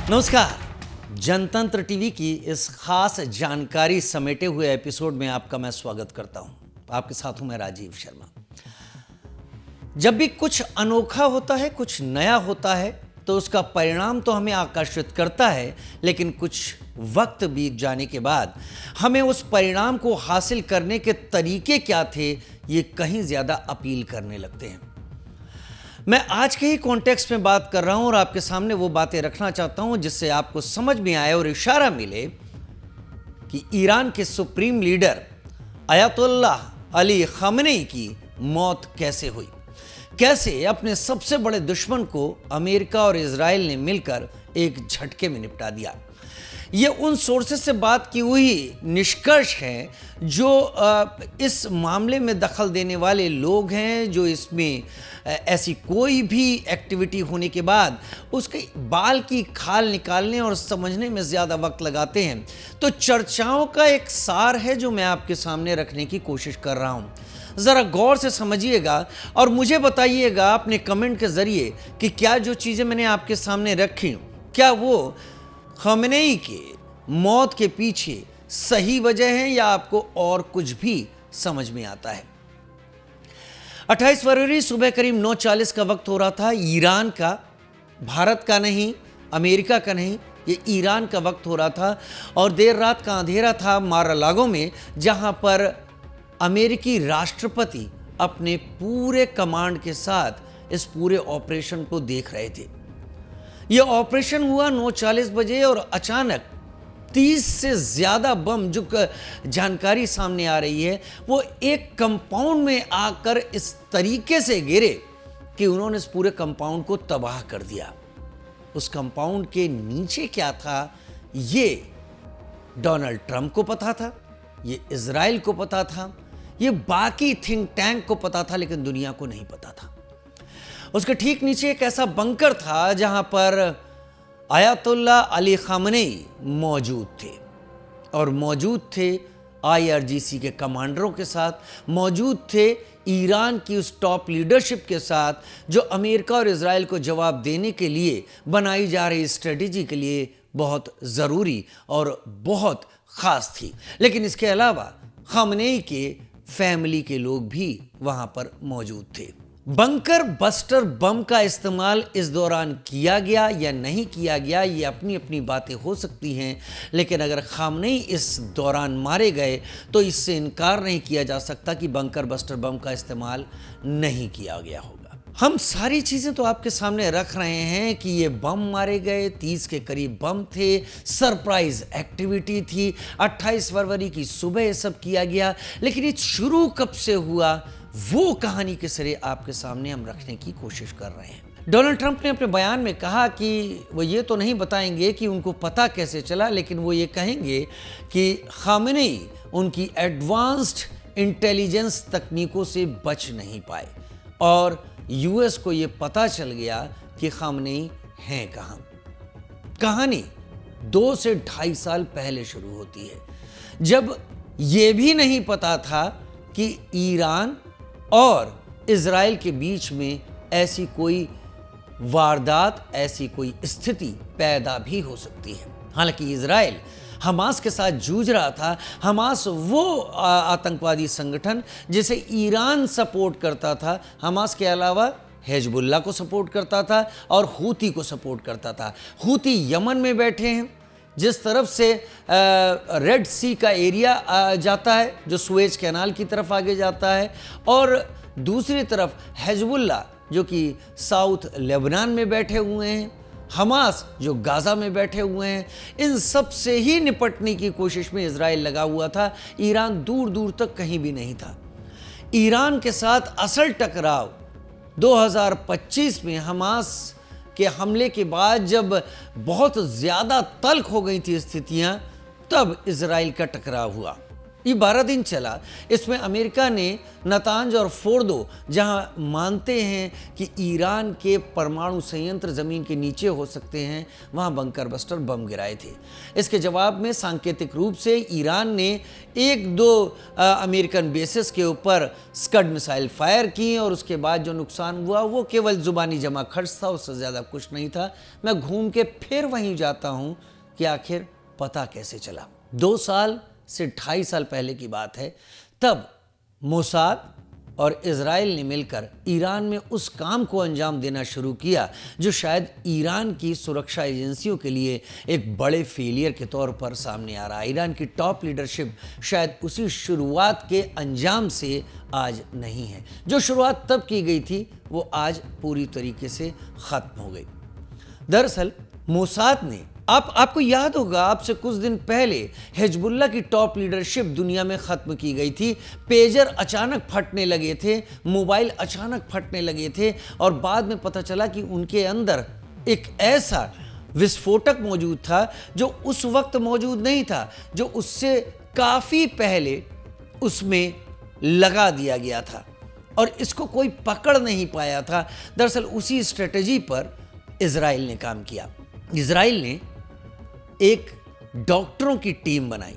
नमस्कार। जनतंत्र टीवी की इस खास जानकारी समेटे हुए एपिसोड में आपका मैं स्वागत करता हूं। आपके साथ हूं मैं राजीव शर्मा। जब भी कुछ अनोखा होता है, कुछ नया होता है, तो उसका परिणाम तो हमें आकर्षित करता है, लेकिन कुछ वक्त बीत जाने के बाद हमें उस परिणाम को हासिल करने के तरीके क्या थे, ये कहीं ज्यादा अपील करने लगते हैं। मैं आज के ही कॉन्टेक्स्ट में बात कर रहा हूं और आपके सामने वो बातें रखना चाहता हूं जिससे आपको समझ में आए और इशारा मिले कि ईरान के सुप्रीम लीडर अयतुल्लाह अली खamenei की मौत कैसे हुई, कैसे अपने सबसे बड़े दुश्मन को अमेरिका और इजराइल ने मिलकर एक झटके में निपटा दिया। ये उन सोर्सेस से बात की हुई निष्कर्ष है जो इस मामले में दखल देने वाले लोग हैं, जो इसमें ऐसी कोई भी एक्टिविटी होने के बाद उसके बाल की खाल निकालने और समझने में ज़्यादा वक्त लगाते हैं। तो चर्चाओं का एक सार है जो मैं आपके सामने रखने की कोशिश कर रहा हूँ। ज़रा गौर से समझिएगा और मुझे बताइएगा अपने कमेंट के ज़रिए कि क्या जो चीज़ें मैंने आपके सामने रखी, क्या वो खamenei के मौत के पीछे सही वजह है या आपको और कुछ भी समझ में आता है। 28 फरवरी सुबह करीब 9:40 का वक्त हो रहा था। ईरान का, भारत का नहीं, अमेरिका का नहीं, ये ईरान का वक्त हो रहा था और देर रात का अंधेरा था मार-अ-लागो में, जहां पर अमेरिकी राष्ट्रपति अपने पूरे कमांड के साथ इस पूरे ऑपरेशन को देख रहे थे। यह ऑपरेशन हुआ 9:40 बजे और अचानक 30 से ज़्यादा बम, जो जानकारी सामने आ रही है, वो एक कंपाउंड में आकर इस तरीके से गिरे कि उन्होंने इस पूरे कंपाउंड को तबाह कर दिया। उस कंपाउंड के नीचे क्या था, ये डोनाल्ड ट्रंप को पता था, ये इजराइल को पता था, ये बाकी थिंक टैंक को पता था, लेकिन दुनिया को नहीं पता था। उसके ठीक नीचे एक ऐसा बंकर था जहां पर अयतुल्लाह अली खamenei मौजूद थे और मौजूद थे IRGC के कमांडरों के साथ, मौजूद थे ईरान की उस टॉप लीडरशिप के साथ जो अमेरिका और इजराइल को जवाब देने के लिए बनाई जा रही स्ट्रेटेजी के लिए बहुत ज़रूरी और बहुत ख़ास थी। लेकिन इसके अलावा खamenei के फैमिली के लोग भी वहाँ पर मौजूद थे। बंकर बस्टर बम का इस्तेमाल इस दौरान किया गया या नहीं किया गया, ये अपनी अपनी बातें हो सकती हैं, लेकिन अगर खamenei इस दौरान मारे गए तो इससे इनकार नहीं किया जा सकता कि बंकर बस्टर बम का इस्तेमाल नहीं किया गया होगा। हम सारी चीज़ें तो आपके सामने रख रहे हैं कि ये बम मारे गए, 30 के करीब बम थे, सरप्राइज एक्टिविटी थी, 28 फरवरी की सुबह ये सब किया गया, लेकिन ये शुरू कब से हुआ, वो कहानी के सिरे आपके सामने हम रखने की कोशिश कर रहे हैं। डोनाल्ड ट्रंप ने अपने बयान में कहा कि वो ये तो नहीं बताएंगे कि उनको पता कैसे चला, लेकिन वो ये कहेंगे कि खamenei उनकी एडवांस्ड इंटेलिजेंस तकनीकों से बच नहीं पाए और यूएस को ये पता चल गया कि खamenei हैं कहाँ। कहानी 2 से 2.5 साल पहले शुरू होती है, जब ये भी नहीं पता था कि ईरान और इजराइल के बीच में ऐसी कोई वारदात, ऐसी कोई स्थिति पैदा भी हो सकती है। हालांकि इजराइल हमास के साथ जूझ रहा था। हमास वो आतंकवादी संगठन जिसे ईरान सपोर्ट करता था, हमास के अलावा हिजबुल्लाह को सपोर्ट करता था और हूती को सपोर्ट करता था। हूती यमन में बैठे हैं, जिस तरफ से रेड सी का एरिया जाता है, जो सुएज कैनाल की तरफ आगे जाता है, और दूसरी तरफ हिजबुल्लाह जो कि साउथ लेबनान में बैठे हुए हैं, हमास जो गाज़ा में बैठे हुए हैं। इन सब से ही निपटने की कोशिश में इजराइल लगा हुआ था। ईरान दूर दूर तक कहीं भी नहीं था। ईरान के साथ असल टकराव 2025 में हमास के हमले के बाद जब बहुत ज़्यादा तल्ख हो गई थी स्थितियां, तब इजराइल का टकराव हुआ। ये 12 दिन चला। इसमें अमेरिका ने नतांज और फोर्दो, जहां मानते हैं कि ईरान के परमाणु संयंत्र जमीन के नीचे हो सकते हैं, वहां बंकर बस्टर बम गिराए थे। इसके जवाब में सांकेतिक रूप से ईरान ने 1-2 अमेरिकन बेसिस के ऊपर स्कड मिसाइल फायर किए और उसके बाद जो नुकसान हुआ वो केवल जुबानी जमा खर्च था, उससे ज़्यादा कुछ नहीं था। मैं घूम के फिर वहीं जाता हूं कि आखिर पता कैसे चला। 2 साल से 2.5 साल पहले की बात है, तब मोसाद और इजराइल ने मिलकर ईरान में उस काम को अंजाम देना शुरू किया जो शायद ईरान की सुरक्षा एजेंसियों के लिए एक बड़े फेलियर के तौर पर सामने आ रहा है। ईरान की टॉप लीडरशिप शायद उसी शुरुआत के अंजाम से आज नहीं है। जो शुरुआत तब की गई थी वो आज पूरी तरीके से खत्म हो गई। दरअसल मोसाद ने, आपको याद होगा, आपसे कुछ दिन पहले हिजबुल्लाह की टॉप लीडरशिप दुनिया में ख़त्म की गई थी। पेजर अचानक फटने लगे थे, मोबाइल अचानक फटने लगे थे और बाद में पता चला कि उनके अंदर एक ऐसा विस्फोटक मौजूद था जो उस वक्त मौजूद नहीं था, जो उससे काफ़ी पहले उसमें लगा दिया गया था और इसको कोई पकड़ नहीं पाया था। दरअसल उसी स्ट्रेटजी पर इजराइल ने काम किया। इजराइल ने एक डॉक्टरों की टीम बनाई।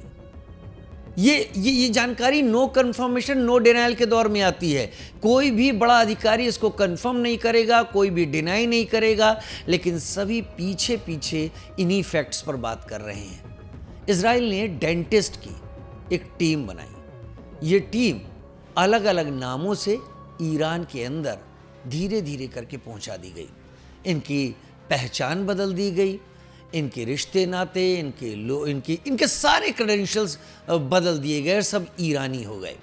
ये जानकारी नो कंफर्मेशन नो डिनायल के दौर में आती है। कोई भी बड़ा अधिकारी इसको कंफर्म नहीं करेगा, कोई भी डिनाई नहीं करेगा, लेकिन सभी पीछे पीछे इन्हीं फैक्ट्स पर बात कर रहे हैं। इजराइल ने डेंटिस्ट की एक टीम बनाई। ये टीम अलग अलग नामों से ईरान के अंदर धीरे धीरे करके पहुंचा दी गई। इनकी पहचान बदल दी गई, इनके रिश्ते नाते, इनके सारे क्रेडेंशियल्स बदल दिए गए, सब ईरानी हो गए।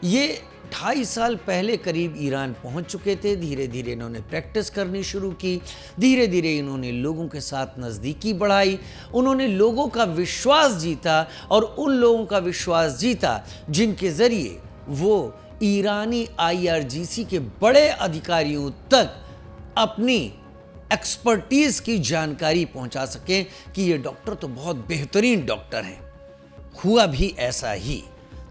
ये 2.5 साल पहले करीब ईरान पहुंच चुके थे। धीरे धीरे इन्होंने प्रैक्टिस करनी शुरू की, धीरे धीरे इन्होंने लोगों के साथ नज़दीकी बढ़ाई, उन्होंने लोगों का विश्वास जीता और उन लोगों का विश्वास जीता जिनके ज़रिए वो ईरानी IRGC के बड़े अधिकारियों तक अपनी एक्सपर्टीज की जानकारी पहुंचा सकें कि ये डॉक्टर तो बहुत बेहतरीन डॉक्टर हैं। हुआ भी ऐसा ही।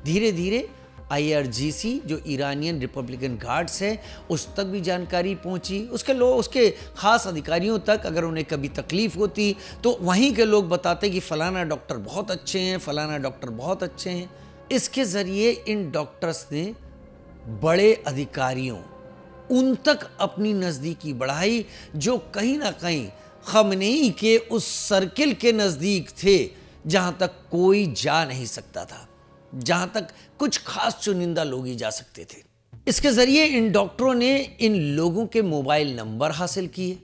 धीरे धीरे IRGC जो ईरानियन रिपब्लिकन गार्ड्स है उस तक भी जानकारी पहुंची। उसके खास अधिकारियों तक अगर उन्हें कभी तकलीफ होती तो वहीं के लोग बताते कि फलाना डॉक्टर बहुत अच्छे हैं, फलाना डॉक्टर बहुत अच्छे हैं। इसके ज़रिए इन डॉक्टर्स ने बड़े अधिकारियों उन तक अपनी नज़दीकी बढ़ाई जो कहीं ना कहीं खमनेई के उस सर्किल के नज़दीक थे जहां तक कोई जा नहीं सकता था, जहां तक कुछ खास चुनिंदा लोग ही जा सकते थे। इसके ज़रिए इन डॉक्टरों ने इन लोगों के मोबाइल नंबर हासिल किए।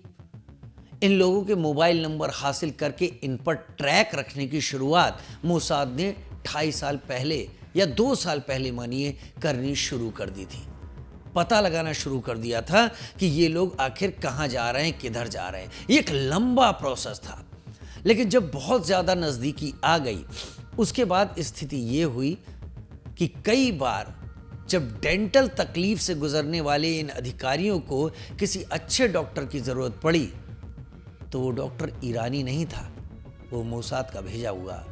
इन लोगों के मोबाइल नंबर हासिल करके इन पर ट्रैक रखने की शुरुआत मोसाद ने 2.5 साल पहले या 2 साल पहले मानिए करनी शुरू कर दी थी। पता लगाना शुरू कर दिया था कि ये लोग आखिर कहाँ जा रहे हैं, किधर जा रहे हैं। ये एक लंबा प्रोसेस था, लेकिन जब बहुत ज़्यादा नज़दीकी आ गई उसके बाद स्थिति ये हुई कि कई बार जब डेंटल तकलीफ से गुजरने वाले इन अधिकारियों को किसी अच्छे डॉक्टर की ज़रूरत पड़ी तो वो डॉक्टर ईरानी नहीं था, वो मोसाद का भेजा हुआ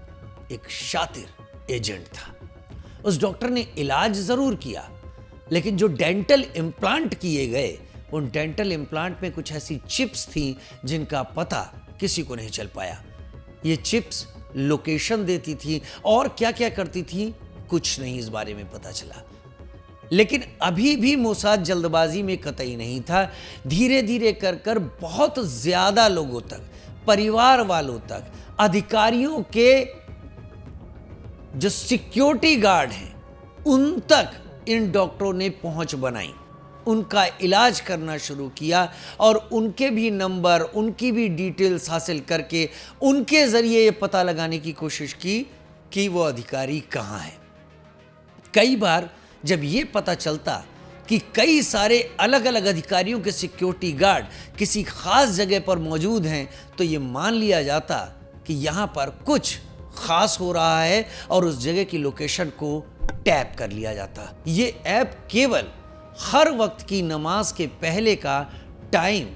एक शातिर एजेंट था। उस डॉक्टर ने इलाज ज़रूर किया, लेकिन जो डेंटल इम्प्लांट किए गए उन डेंटल इम्प्लांट में कुछ ऐसी चिप्स थी जिनका पता किसी को नहीं चल पाया। ये चिप्स लोकेशन देती थी और क्या क्या करती थी कुछ नहीं इस बारे में पता चला। लेकिन अभी भी मोसाद जल्दबाजी में कतई नहीं था। धीरे धीरे कर कर बहुत ज्यादा लोगों तक, परिवार वालों तक, अधिकारियों के जो सिक्योरिटी गार्ड हैं उन तक इन डॉक्टरों ने पहुंच बनाई, उनका इलाज करना शुरू किया और उनके भी नंबर, उनकी भी डिटेल्स हासिल करके उनके ज़रिए ये पता लगाने की कोशिश की कि वो अधिकारी कहाँ है। कई बार जब ये पता चलता कि कई सारे अलग अलग अधिकारियों के सिक्योरिटी गार्ड किसी खास जगह पर मौजूद हैं तो ये मान लिया जाता कि यहाँ पर कुछ खास हो रहा है और उस जगह की लोकेशन को टैप कर लिया जाता। ये ऐप केवल हर वक्त की नमाज के पहले का टाइम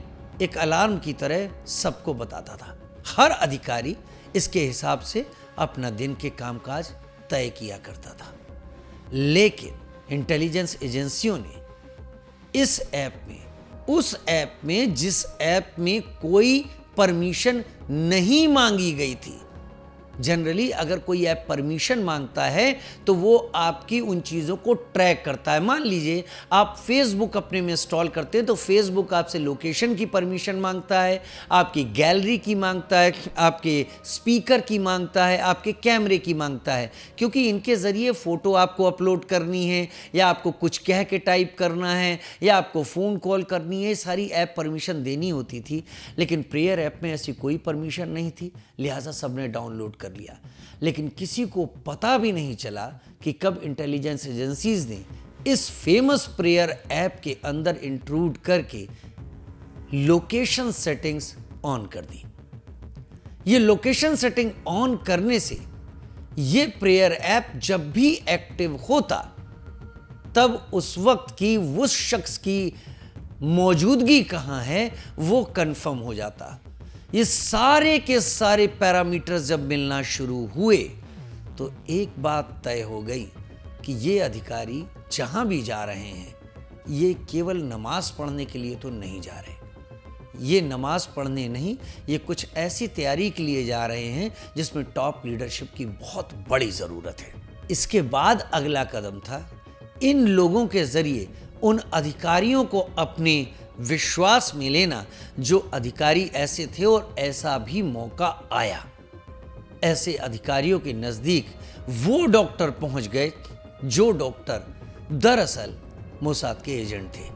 एक अलार्म की तरह सबको बताता था। हर अधिकारी इसके हिसाब से अपना दिन के कामकाज तय किया करता था। लेकिन इंटेलिजेंस एजेंसियों ने इस ऐप में, उस ऐप में जिस ऐप में कोई परमिशन नहीं मांगी गई थी, जनरली अगर कोई ऐप परमिशन मांगता है तो वो आपकी उन चीज़ों को ट्रैक करता है। मान लीजिए आप फेसबुक अपने में इंस्टॉल करते हैं तो फेसबुक आपसे लोकेशन की परमिशन मांगता है, आपकी गैलरी की मांगता है, आपके स्पीकर की मांगता है, आपके कैमरे की मांगता है, क्योंकि इनके ज़रिए फ़ोटो आपको अपलोड करनी है या आपको कुछ कह के टाइप करना है या आपको फ़ोन कॉल करनी है, सारी ऐप परमिशन देनी होती थी। लेकिन प्रेयर ऐप में ऐसी कोई परमिशन नहीं थी, लिहाजा सबने डाउनलोड कर लिया। लेकिन किसी को पता भी नहीं चला कि कब इंटेलिजेंस एजेंसीज ने इस फेमस प्रेयर ऐप के अंदर इंट्रूड करके लोकेशन सेटिंग्स ऑन कर दी। ये लोकेशन सेटिंग ऑन करने से ये प्रेयर ऐप जब भी एक्टिव होता तब उस वक्त की उस शख्स की मौजूदगी कहां है वो कंफर्म हो जाता। ये सारे के सारे पैरामीटर्स जब मिलना शुरू हुए तो एक बात तय हो गई कि ये अधिकारी जहां भी जा रहे हैं ये केवल नमाज पढ़ने के लिए तो नहीं जा रहे, ये नमाज पढ़ने नहीं, ये कुछ ऐसी तैयारी के लिए जा रहे हैं जिसमें टॉप लीडरशिप की बहुत बड़ी ज़रूरत है। इसके बाद अगला कदम था इन लोगों के ज़रिए उन अधिकारियों को अपने विश्वास में लेना जो अधिकारी ऐसे थे और ऐसा भी मौका आया। ऐसे अधिकारियों के नज़दीक वो डॉक्टर पहुंच गए जो डॉक्टर दरअसल मोसाद के एजेंट थे।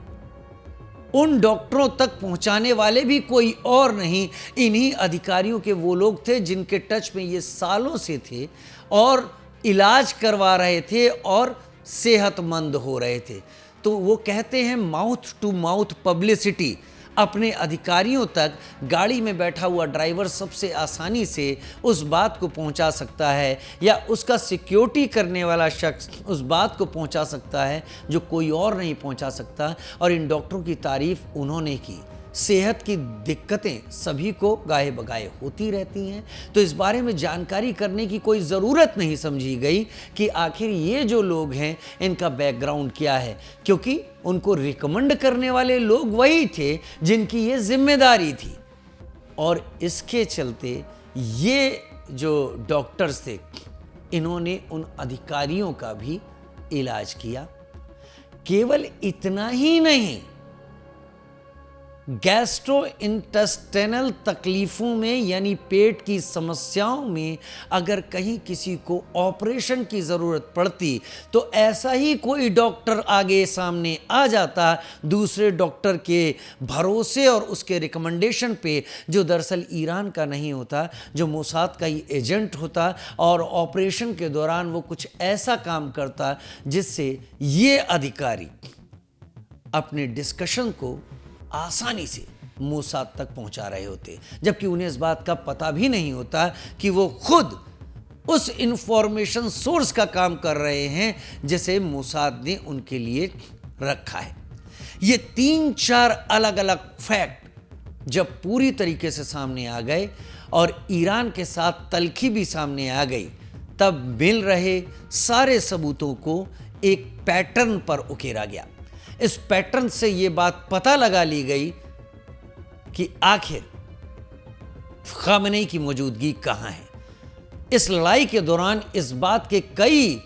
उन डॉक्टरों तक पहुंचाने वाले भी कोई और नहीं, इन्हीं अधिकारियों के वो लोग थे जिनके टच में ये सालों से थे और इलाज करवा रहे थे और सेहतमंद हो रहे थे। तो वो कहते हैं माउथ टू माउथ पब्लिसिटी अपने अधिकारियों तक गाड़ी में बैठा हुआ ड्राइवर सबसे आसानी से उस बात को पहुंचा सकता है या उसका सिक्योरिटी करने वाला शख्स उस बात को पहुंचा सकता है जो कोई और नहीं पहुंचा सकता। और इन डॉक्टरों की तारीफ उन्होंने की। सेहत की दिक्कतें सभी को गाहे बगाए होती रहती हैं, तो इस बारे में जानकारी करने की कोई ज़रूरत नहीं समझी गई कि आखिर ये जो लोग हैं इनका बैकग्राउंड क्या है, क्योंकि उनको रिकमेंड करने वाले लोग वही थे जिनकी ये जिम्मेदारी थी। और इसके चलते ये जो डॉक्टर्स थे इन्होंने उन अधिकारियों का भी इलाज किया। केवल इतना ही नहीं, गैस्ट्रोइंटेस्टाइनल तकलीफ़ों में यानी पेट की समस्याओं में अगर कहीं किसी को ऑपरेशन की ज़रूरत पड़ती तो ऐसा ही कोई डॉक्टर आगे सामने आ जाता दूसरे डॉक्टर के भरोसे और उसके रिकमेंडेशन पे, जो दरअसल ईरान का नहीं होता, जो मोसाद का ही एजेंट होता और ऑपरेशन के दौरान वो कुछ ऐसा काम करता जिससे ये अधिकारी अपने डिस्कशन को आसानी से मोसाद तक पहुंचा रहे होते, जबकि उन्हें इस बात का पता भी नहीं होता कि वो खुद उस इंफॉर्मेशन सोर्स का काम कर रहे हैं जिसे मोसाद ने उनके लिए रखा है। ये 3-4 अलग अलग फैक्ट जब पूरी तरीके से सामने आ गए और ईरान के साथ तलखी भी सामने आ गई, तब मिल रहे सारे सबूतों को एक पैटर्न पर उकेरा गया। इस पैटर्न से यह बात पता लगा ली गई कि आखिर खामेनेई की मौजूदगी कहां है। इस लड़ाई के दौरान इस बात के कई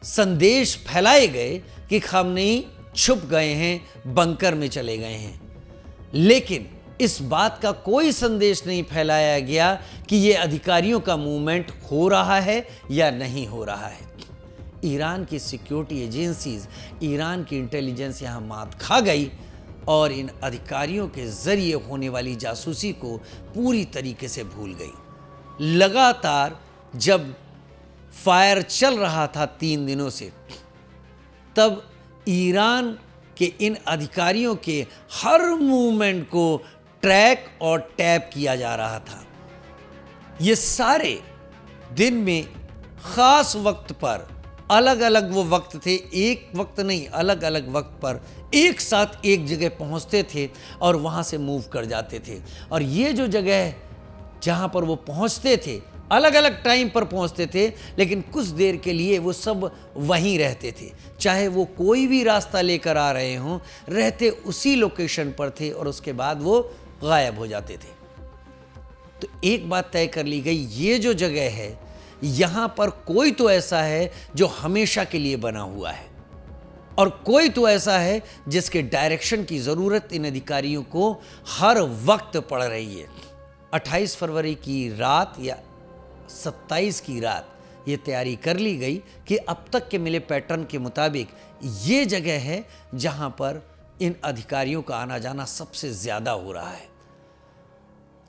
संदेश फैलाए गए कि खामेनेई छुप गए हैं, बंकर में चले गए हैं, लेकिन इस बात का कोई संदेश नहीं फैलाया गया कि यह अधिकारियों का मूवमेंट हो रहा है या नहीं हो रहा है। ईरान की सिक्योरिटी एजेंसीज, ईरान की इंटेलिजेंस यहाँ मात खा गई और इन अधिकारियों के जरिए होने वाली जासूसी को पूरी तरीके से भूल गई। लगातार जब फायर चल रहा था 3 दिनों से, तब ईरान के इन अधिकारियों के हर मूवमेंट को ट्रैक और टैप किया जा रहा था। ये सारे दिन में खास वक्त पर, अलग अलग वो वक्त थे, एक वक्त नहीं, अलग अलग वक्त पर एक साथ एक जगह पहुंचते थे और वहां से मूव कर जाते थे। और ये जो जगह जहां पर वो पहुंचते थे अलग अलग टाइम पर पहुंचते थे, लेकिन कुछ देर के लिए वो सब वहीं रहते थे। चाहे वो कोई भी रास्ता लेकर आ रहे हों, रहते उसी लोकेशन पर थे और उसके बाद वो गायब हो जाते थे। तो एक बात तय कर ली गई, ये जो जगह है यहां पर कोई तो ऐसा है जो हमेशा के लिए बना हुआ है और कोई तो ऐसा है जिसके डायरेक्शन की जरूरत इन अधिकारियों को हर वक्त पड़ रही है। 28 फरवरी की रात या 27 की रात ये तैयारी कर ली गई कि अब तक के मिले पैटर्न के मुताबिक ये जगह है जहां पर इन अधिकारियों का आना जाना सबसे ज्यादा हो रहा है।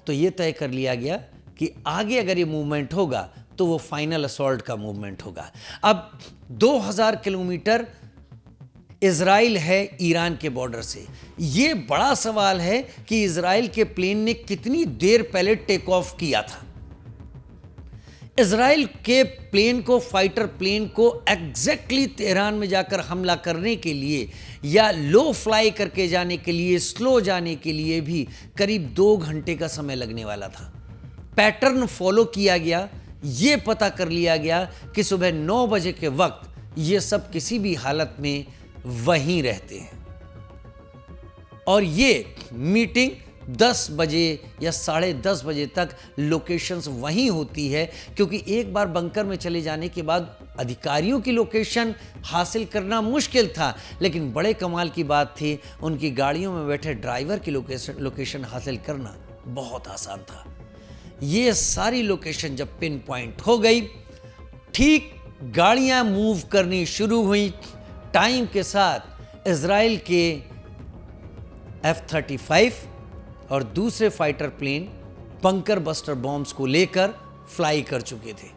तो ये तय कर लिया गया कि आगे अगर ये मूवमेंट होगा तो वो फाइनल असॉल्ट का मूवमेंट होगा। अब 2000 किलोमीटर इजराइल है ईरान के बॉर्डर से। ये बड़ा सवाल है कि इजराइल के प्लेन ने कितनी देर पहले टेक ऑफ किया था। इजराइल के प्लेन को, फाइटर प्लेन को एग्जैक्टली तेहरान में जाकर हमला करने के लिए या लो फ्लाई करके जाने के लिए, स्लो जाने के लिए भी करीब 2 घंटे का समय लगने वाला था। पैटर्न फॉलो किया गया, ये पता कर लिया गया कि सुबह 9 बजे के वक्त ये सब किसी भी हालत में वहीं रहते हैं और ये मीटिंग 10 बजे या 10:30 बजे तक लोकेशंस वहीं होती है, क्योंकि एक बार बंकर में चले जाने के बाद अधिकारियों की लोकेशन हासिल करना मुश्किल था, लेकिन बड़े कमाल की बात थी उनकी गाड़ियों में बैठे ड्राइवर की लोकेशन हासिल करना बहुत आसान था। ये सारी लोकेशन जब पिन पॉइंट हो गई, ठीक गाड़ियां मूव करनी शुरू हुई। टाइम के साथ इजराइल के F-35 और दूसरे fighter plane bunker buster bombs को लेकर फ्लाई कर चुके थे।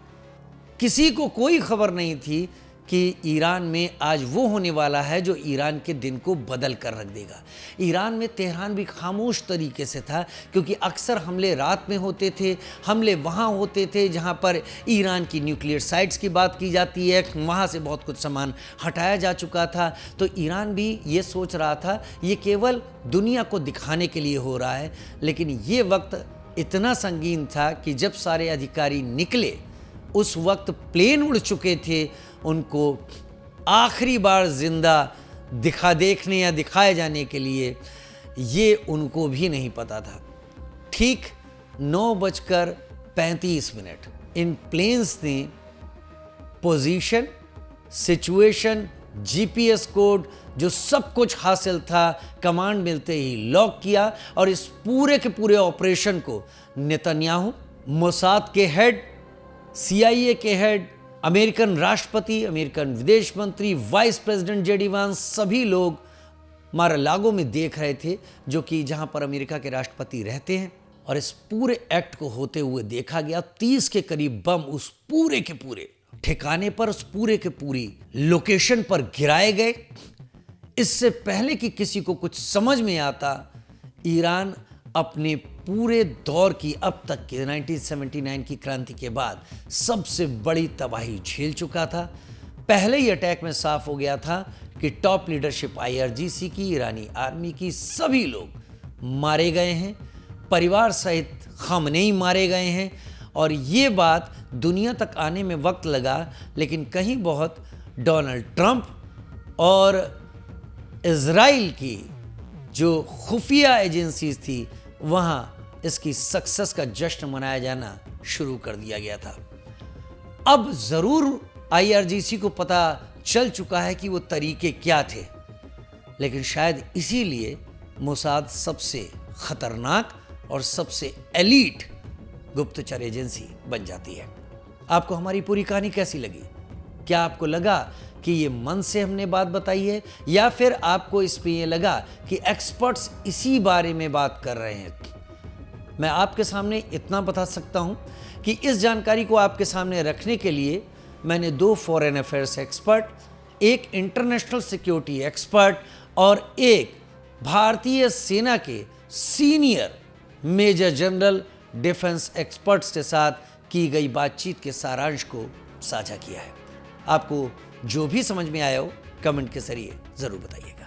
किसी को कोई खबर नहीं थी कि ईरान में आज वो होने वाला है जो ईरान के दिन को बदल कर रख देगा। ईरान में तेहरान भी खामोश तरीके से था, क्योंकि अक्सर हमले रात में होते थे। हमले वहाँ होते थे जहाँ पर ईरान की न्यूक्लियर साइट्स की बात की जाती है, वहाँ से बहुत कुछ सामान हटाया जा चुका था। तो ईरान भी ये सोच रहा था ये केवल दुनिया को दिखाने के लिए हो रहा है, लेकिन ये वक्त इतना संगीन था कि जब सारे अधिकारी निकले उस वक्त प्लेन उड़ चुके थे। उनको आखिरी बार जिंदा देखने या दिखाए जाने के लिए ये उनको भी नहीं पता था। ठीक 9:35 इन प्लेन्स ने पोजीशन, सिचुएशन, जीपीएस कोड, जो सब कुछ हासिल था, कमांड मिलते ही लॉक किया और इस पूरे के पूरे ऑपरेशन को नेतन्याहू, मोसाद के हेड, CIA के हेड, अमेरिकन राष्ट्रपति, अमेरिकन विदेश मंत्री, वाइस प्रेसिडेंट JD वांस, सभी लोग मार-a-लागो में देख रहे थे, जो कि जहां पर अमेरिका के राष्ट्रपति रहते हैं। और इस पूरे एक्ट को होते हुए देखा गया। 30 के करीब बम उस पूरे के पूरे ठिकाने पर, उस पूरे के पूरी लोकेशन पर गिराए गए। इससे पहले कि किसी को कुछ समझ में आता, ईरान अपने पूरे दौर की अब तक के 1979 की क्रांति के बाद सबसे बड़ी तबाही झेल चुका था। पहले ही अटैक में साफ हो गया था कि टॉप लीडरशिप IRGC की, ईरानी आर्मी की, सभी लोग मारे गए हैं, परिवार सहित खामनेई मारे गए हैं। और ये बात दुनिया तक आने में वक्त लगा, लेकिन कहीं बहुत डोनाल्ड ट्रंप और इजराइल की जो खुफिया एजेंसीज थी, वहाँ इसकी सक्सेस का जश्न मनाया जाना शुरू कर दिया गया था। अब ज़रूर IRGC को पता चल चुका है कि वो तरीके क्या थे, लेकिन शायद इसीलिए मोसाद सबसे खतरनाक और सबसे एलीट गुप्तचर एजेंसी बन जाती है। आपको हमारी पूरी कहानी कैसी लगी? क्या आपको लगा कि ये मन से हमने बात बताई है, या फिर आपको इसमें ये लगा कि एक्सपर्ट्स इसी बारे में बात कर रहे हैं? मैं आपके सामने इतना बता सकता हूं कि इस जानकारी को आपके सामने रखने के लिए मैंने 2 फॉरेन अफेयर्स एक्सपर्ट, एक इंटरनेशनल सिक्योरिटी एक्सपर्ट और एक भारतीय सेना के senior major general defence experts के साथ की गई बातचीत के सारांश को साझा किया है। आपको जो भी समझ में आया हो, कमेंट के जरिए जरूर बताइएगा।